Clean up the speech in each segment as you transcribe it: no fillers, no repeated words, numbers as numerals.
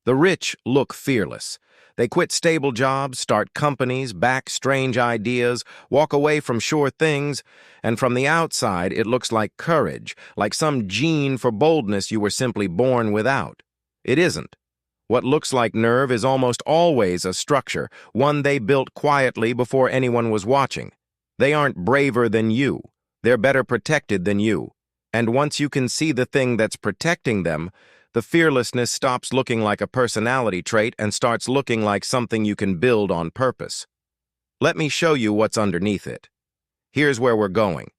The rich look fearless. They quit stable jobs, start companies, back strange ideas, walk away from sure things, and from the outside it looks like courage, like some gene for boldness you were simply born without. It isn't. What looks like nerve is almost always a structure, one they built quietly before anyone was watching. They aren't braver than you. They're better protected than you. And once you can see the thing that's protecting them, the fearlessness stops looking like a personality trait and starts looking like something you can build on purpose. Let me show you what's underneath it. Here's where we're going.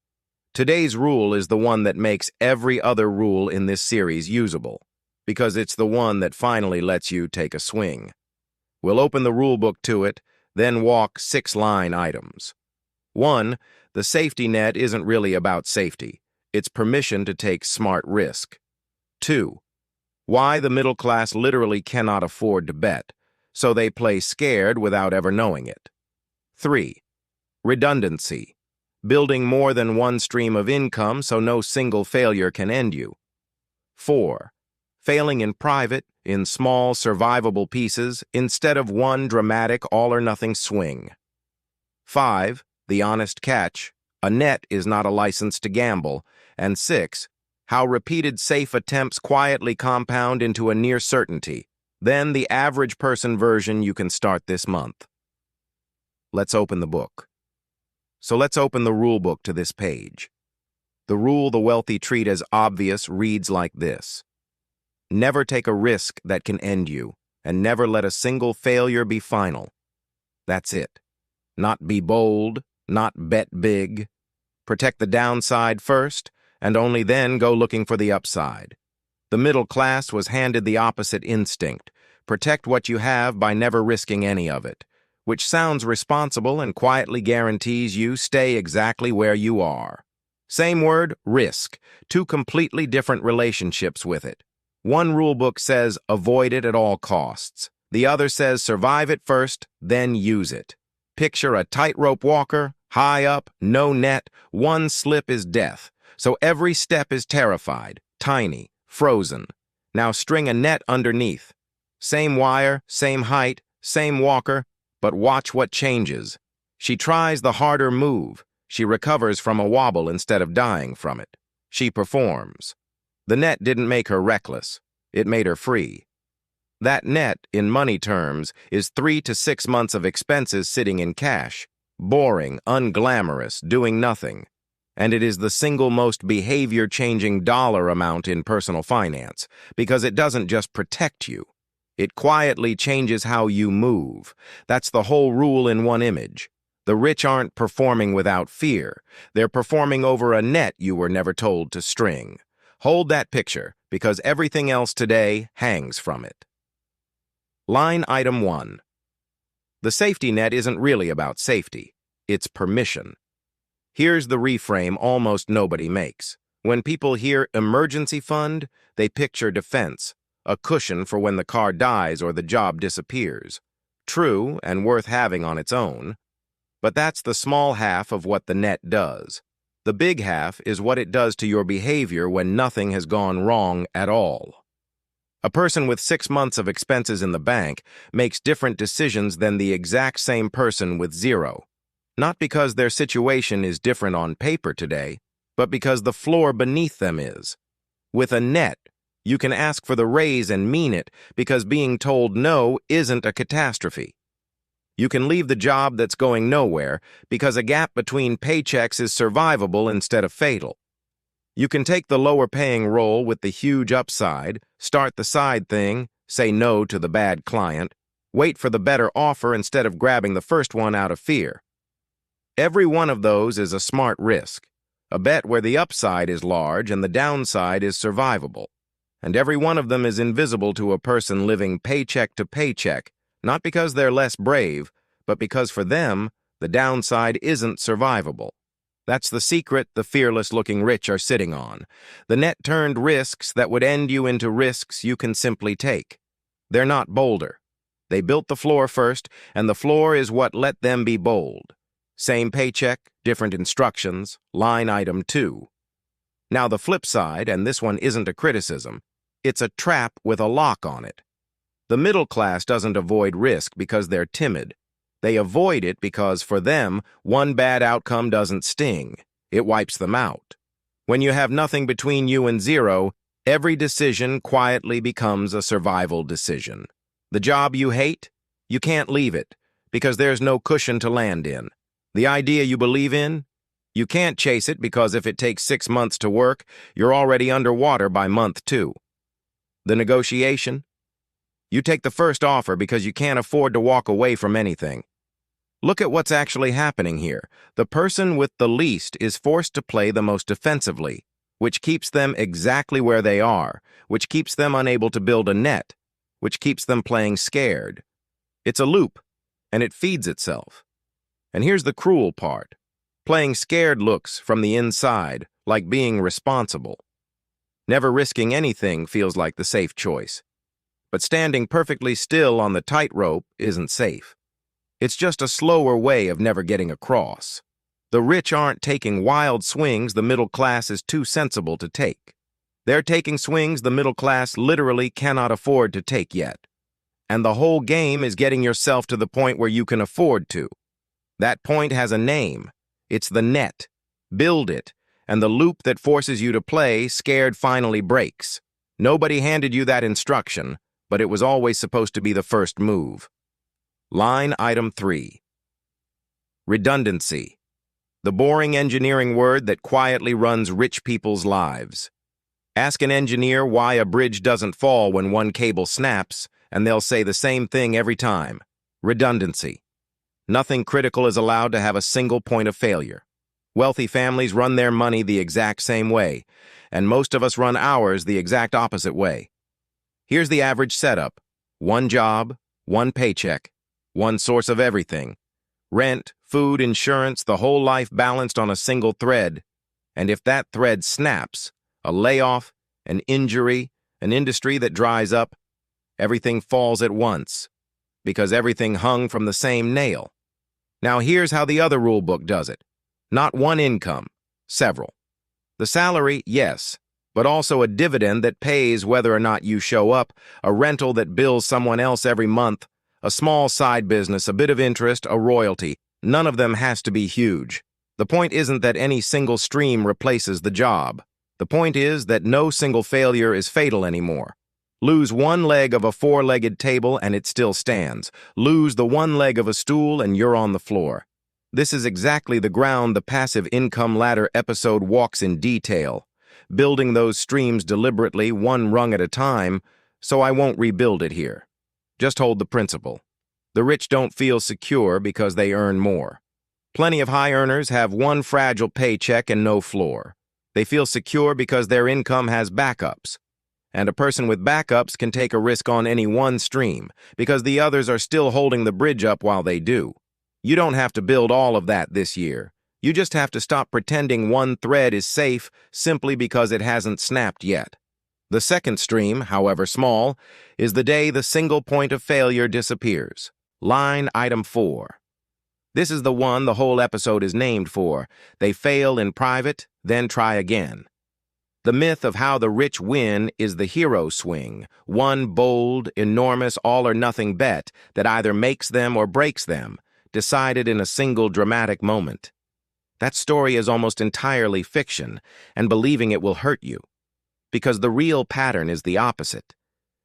Today's rule is the one that makes every other rule in this series usable, because it's the one that finally lets you take a swing. We'll open the rulebook to it, then walk 6 line items. 1. The safety net isn't really about safety. It's permission to take smart risk. 2. Why the middle class literally cannot afford to bet, so they play scared without ever knowing it. 3. Redundancy. Building more than one stream of income so no single failure can end you. 4. Failing in private, in small, survivable pieces, instead of one dramatic all-or-nothing swing. 5. The honest catch. A net is not a license to gamble. And 6. How repeated safe attempts quietly compound into a near certainty. Then the average person version you can start this month. Let's open the book. So let's open the rule book to this page. The rule the wealthy treat as obvious reads like this. Never take a risk that can end you, and never let a single failure be final. That's it. Not be bold, not bet big. Protect the downside first, and only then go looking for the upside. The middle class was handed the opposite instinct. Protect what you have by never risking any of it, which sounds responsible and quietly guarantees you stay exactly where you are. Same word, risk, 2 completely different relationships with it. One rulebook says avoid it at all costs. The other says survive it first, then use it. Picture a tightrope walker, high up, no net, one slip is death. So every step is terrified, tiny, frozen. Now string a net underneath. Same wire, same height, same walker, but watch what changes. She tries the harder move. She recovers from a wobble instead of dying from it. She performs. The net didn't make her reckless. It made her free. That net, in money terms, is 3 to 6 months of expenses sitting in cash. Boring, unglamorous, doing nothing. And it is the single most behavior-changing dollar amount in personal finance, because it doesn't just protect you. It quietly changes how you move. That's the whole rule in one image. The rich aren't performing without fear. They're performing over a net you were never told to string. Hold that picture, because everything else today hangs from it. Line item 1. The safety net isn't really about safety. It's permission. Here's the reframe almost nobody makes. When people hear emergency fund, they picture defense, a cushion for when the car dies or the job disappears. True and worth having on its own. But that's the small half of what the net does. The big half is what it does to your behavior when nothing has gone wrong at all. A person with 6 months of expenses in the bank makes different decisions than the exact same person with 0. Not because their situation is different on paper today, but because the floor beneath them is. With a net, you can ask for the raise and mean it because being told no isn't a catastrophe. You can leave the job that's going nowhere because a gap between paychecks is survivable instead of fatal. You can take the lower-paying role with the huge upside, start the side thing, say no to the bad client, wait for the better offer instead of grabbing the first one out of fear. Every one of those is a smart risk, a bet where the upside is large and the downside is survivable. And every one of them is invisible to a person living paycheck to paycheck, not because they're less brave, but because for them, the downside isn't survivable. That's the secret the fearless-looking rich are sitting on. The net-turned risks that would end you into risks you can simply take. They're not bolder. They built the floor first, and the floor is what let them be bold. Same paycheck, different instructions, line item 2. Now the flip side, and this one isn't a criticism, it's a trap with a lock on it. The middle class doesn't avoid risk because they're timid. They avoid it because, for them, one bad outcome doesn't sting. It wipes them out. When you have nothing between you and zero, every decision quietly becomes a survival decision. The job you hate? You can't leave it, because there's no cushion to land in. The idea you believe in? You can't chase it because if it takes 6 months to work, you're already underwater by month 2. The negotiation? You take the first offer because you can't afford to walk away from anything. Look at what's actually happening here. The person with the least is forced to play the most defensively, which keeps them exactly where they are, which keeps them unable to build a net, which keeps them playing scared. It's a loop, and it feeds itself. And here's the cruel part. Playing scared looks, from the inside, like being responsible. Never risking anything feels like the safe choice. But standing perfectly still on the tightrope isn't safe. It's just a slower way of never getting across. The rich aren't taking wild swings the middle class is too sensible to take. They're taking swings the middle class literally cannot afford to take yet. And the whole game is getting yourself to the point where you can afford to. That point has a name. It's the net. Build it, and the loop that forces you to play scared finally breaks. Nobody handed you that instruction, but it was always supposed to be the first move. Line item 3. Redundancy. The boring engineering word that quietly runs rich people's lives. Ask an engineer why a bridge doesn't fall when one cable snaps, and they'll say the same thing every time. Redundancy. Nothing critical is allowed to have a single point of failure. Wealthy families run their money the exact same way, and most of us run ours the exact opposite way. Here's the average setup. One job, one paycheck, one source of everything. Rent, food, insurance, the whole life balanced on a single thread. And if that thread snaps, a layoff, an injury, an industry that dries up, everything falls at once, because everything hung from the same nail. Now here's how the other rulebook does it. Not one income, several. The salary, yes, but also a dividend that pays whether or not you show up, a rental that bills someone else every month, a small side business, a bit of interest, a royalty. None of them has to be huge. The point isn't that any single stream replaces the job. The point is that no single failure is fatal anymore. Lose one leg of a 4-legged table and it still stands. Lose the one leg of a stool and you're on the floor. This is exactly the ground the passive income ladder episode walks in detail, building those streams deliberately, one rung at a time, so I won't rebuild it here. Just hold the principle. The rich don't feel secure because they earn more. Plenty of high earners have one fragile paycheck and no floor. They feel secure because their income has backups. And a person with backups can take a risk on any one stream because the others are still holding the bridge up while they do. You don't have to build all of that this year. You just have to stop pretending one thread is safe simply because it hasn't snapped yet. The second stream, however small, is the day the single point of failure disappears. Line item 4. This is the one the whole episode is named for. They fail in private, then try again. The myth of how the rich win is the hero swing, one bold, enormous, all-or-nothing bet that either makes them or breaks them, decided in a single dramatic moment. That story is almost entirely fiction, and believing it will hurt you. Because the real pattern is the opposite.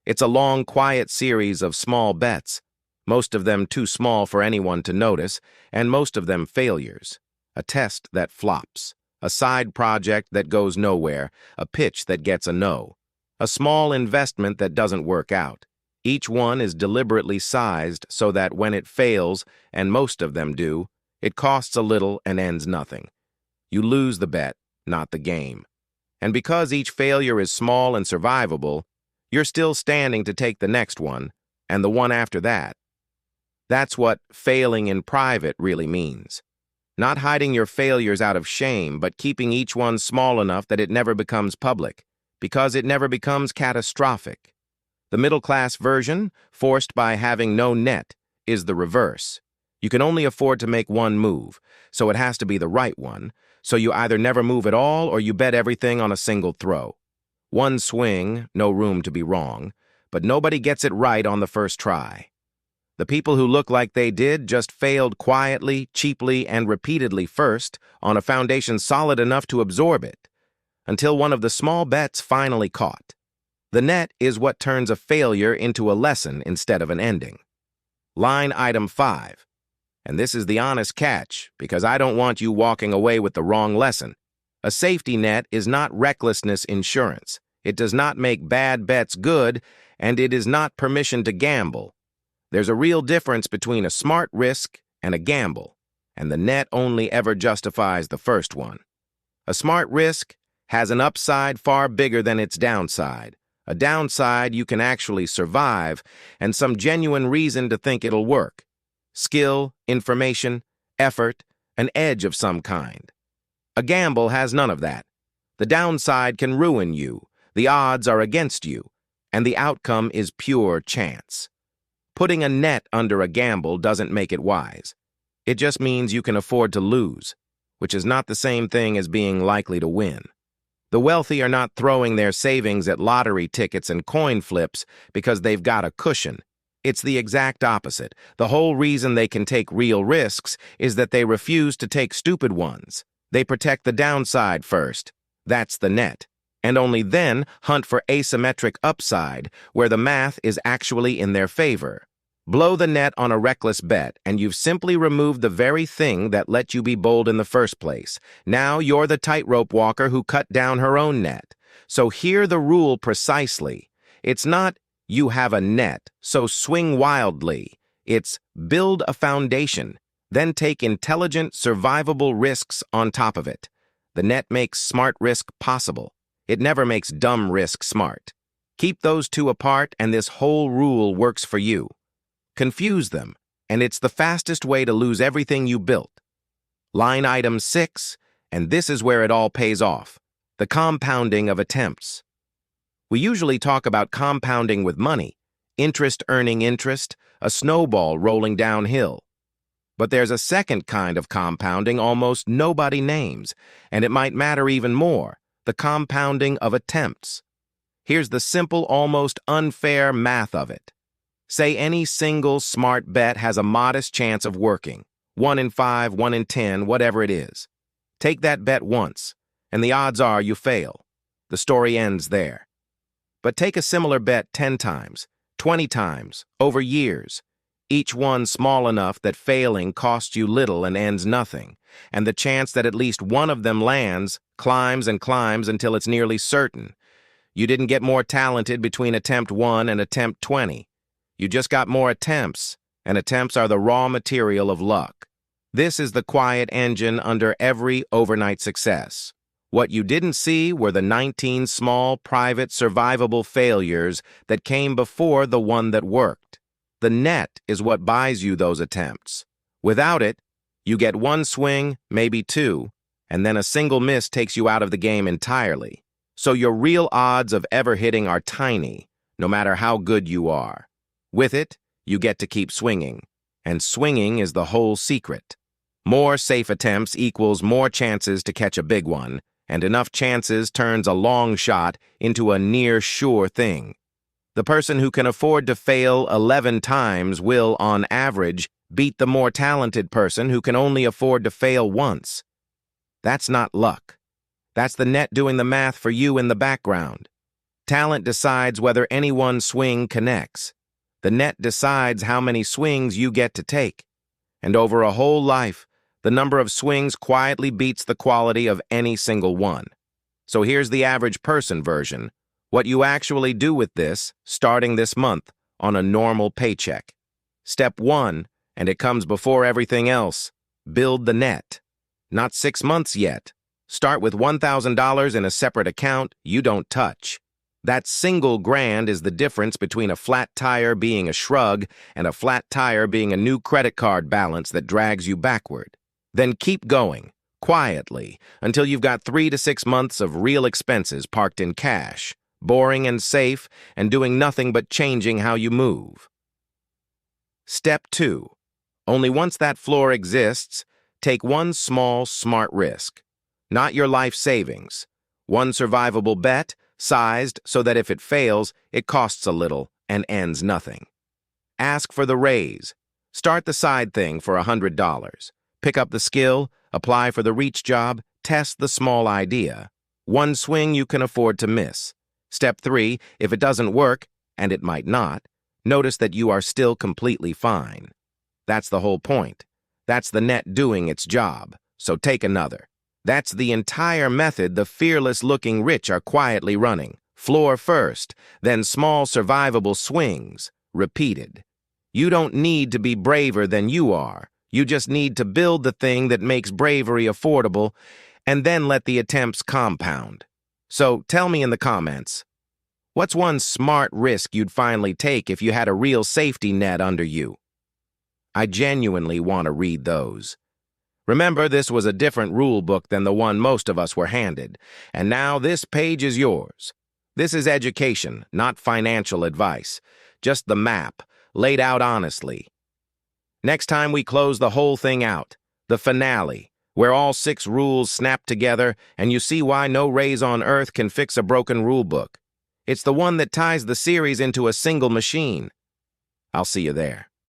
It's a long, quiet series of small bets, most of them too small for anyone to notice, and most of them failures. A test that flops. A side project that goes nowhere, a pitch that gets a no, a small investment that doesn't work out. Each one is deliberately sized so that when it fails, and most of them do, it costs a little and ends nothing. You lose the bet, not the game. And because each failure is small and survivable, you're still standing to take the next one, and the one after that. That's what failing in private really means. Not hiding your failures out of shame, but keeping each one small enough that it never becomes public, because it never becomes catastrophic. The middle-class version, forced by having no net, is the reverse. You can only afford to make one move, so it has to be the right one, so you either never move at all or you bet everything on a single throw. One swing, no room to be wrong, but nobody gets it right on the first try. The people who look like they did just failed quietly, cheaply, and repeatedly first, on a foundation solid enough to absorb it, until one of the small bets finally caught. The net is what turns a failure into a lesson instead of an ending. Line item 5. And this is the honest catch, because I don't want you walking away with the wrong lesson. A safety net is not recklessness insurance. It does not make bad bets good, and it is not permission to gamble. There's a real difference between a smart risk and a gamble, and the net only ever justifies the first one. A smart risk has an upside far bigger than its downside, a downside you can actually survive, and some genuine reason to think it'll work. Skill, information, effort, an edge of some kind. A gamble has none of that. The downside can ruin you, the odds are against you, and the outcome is pure chance. Putting a net under a gamble doesn't make it wise. It just means you can afford to lose, which is not the same thing as being likely to win. The wealthy are not throwing their savings at lottery tickets and coin flips because they've got a cushion. It's the exact opposite. The whole reason they can take real risks is that they refuse to take stupid ones. They protect the downside first. That's the net. And only then hunt for asymmetric upside, where the math is actually in their favor. Blow the net on a reckless bet, and you've simply removed the very thing that let you be bold in the first place. Now you're the tightrope walker who cut down her own net. So hear the rule precisely. It's not, you have a net, so swing wildly. It's, build a foundation, then take intelligent, survivable risks on top of it. The net makes smart risk possible. It never makes dumb risk smart. Keep those two apart, and this whole rule works for you. Confuse them, and it's the fastest way to lose everything you built. Line item 6, and this is where it all pays off. The compounding of attempts. We usually talk about compounding with money, interest earning interest, a snowball rolling downhill. But there's a second kind of compounding almost nobody names, and it might matter even more. The compounding of attempts. Here's the simple, almost unfair math of it. Say any single smart bet has a modest chance of working. 1 in 5, 1 in 10, whatever it is. Take that bet once, and the odds are you fail. The story ends there. But take a similar bet 10 times, 20 times, over years. Each one small enough that failing costs you little and ends nothing, and the chance that at least one of them lands climbs and climbs until it's nearly certain. You didn't get more talented between attempt 1 and attempt 20. You just got more attempts, and attempts are the raw material of luck. This is the quiet engine under every overnight success. What you didn't see were the 19 small, private, survivable failures that came before the one that worked. The net is what buys you those attempts. Without it, you get one swing, maybe two, and then a single miss takes you out of the game entirely. So your real odds of ever hitting are tiny, no matter how good you are. With it, you get to keep swinging, and swinging is the whole secret. More safe attempts equals more chances to catch a big one, and enough chances turns a long shot into a near sure thing. The person who can afford to fail 11 times will, on average, beat the more talented person who can only afford to fail once. That's not luck. That's the net doing the math for you in the background. Talent decides whether any one swing connects. The net decides how many swings you get to take. And over a whole life, the number of swings quietly beats the quality of any single one. So here's the average person version. What you actually do with this, starting this month, on a normal paycheck. Step 1, and it comes before everything else, build the net. Not 6 months yet. Start with $1,000 in a separate account you don't touch. That single grand is the difference between a flat tire being a shrug and a flat tire being a new credit card balance that drags you backward. Then keep going, quietly, until you've got 3 to 6 months of real expenses parked in cash, boring and safe, and doing nothing but changing how you move. Step 2. Only once that floor exists, take one small, smart risk. Not your life savings. One survivable bet, sized so that if it fails, it costs a little, and ends nothing. Ask for the raise. Start the side thing for $100. Pick up the skill, apply for the reach job, test the small idea. One swing you can afford to miss. Step 3, if it doesn't work, and it might not, notice that you are still completely fine. That's the whole point. That's the net doing its job, so take another. That's the entire method the fearless-looking rich are quietly running. Floor first, then small survivable swings, repeated. You don't need to be braver than you are. You just need to build the thing that makes bravery affordable, and then let the attempts compound. So tell me in the comments, what's one smart risk you'd finally take if you had a real safety net under you? I genuinely want to read those. Remember, this was a different rule book than the one most of us were handed, and now this page is yours. This is education, not financial advice, just the map, laid out honestly. Next time we close the whole thing out, the finale, where all 6 rules snap together and you see why no raise on earth can fix a broken rule book. It's the one that ties the series into a single machine. I'll see you there.